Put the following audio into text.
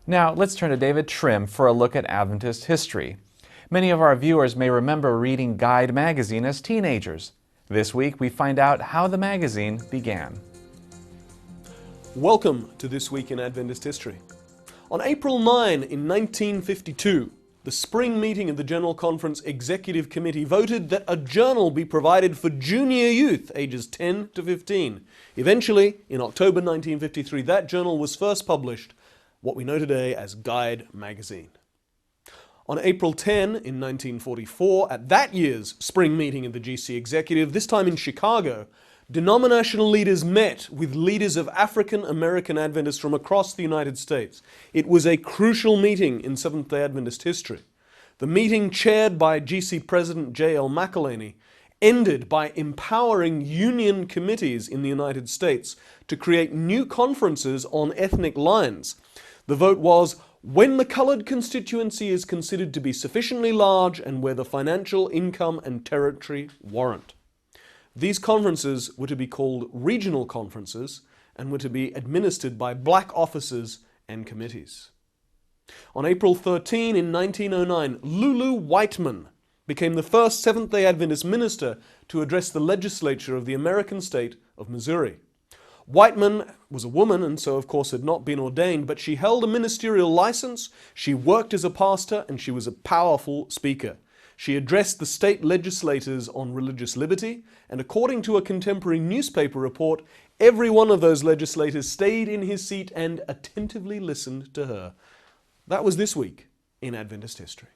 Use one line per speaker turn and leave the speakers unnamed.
Now, let's turn to David Trim for a look at Adventist history. Many of our viewers may remember reading Guide magazine as teenagers. This week, we find out how the magazine began.
Welcome to This Week in Adventist History. On April 9 in 1952, the spring meeting of the General Conference Executive Committee voted that a journal be provided for junior youth ages 10 to 15. Eventually, in October 1953, that journal was first published, what we know today as Guide magazine. On April 10 in 1944, at that year's spring meeting of the GC Executive, this time in Chicago, denominational leaders met with leaders of African American Adventists from across the United States. It was a crucial meeting in Seventh-day Adventist history. The meeting, chaired by GC President J.L. McElhaney, ended by empowering union committees in the United States to create new conferences on ethnic lines. The vote was, when the colored constituency is considered to be sufficiently large and where the financial, income, and territory warrant. These conferences were to be called regional conferences and were to be administered by black officers and committees. On April 13 in 1909, Lulu Whiteman became the first Seventh-day Adventist minister to address the legislature of the American state of Missouri. Whiteman was a woman and so of course had not been ordained, but she held a ministerial license, she worked as a pastor, and she was a powerful speaker. She addressed the state legislators on religious liberty, and according to a contemporary newspaper report, every one of those legislators stayed in his seat and attentively listened to her. That was This Week in Adventist History.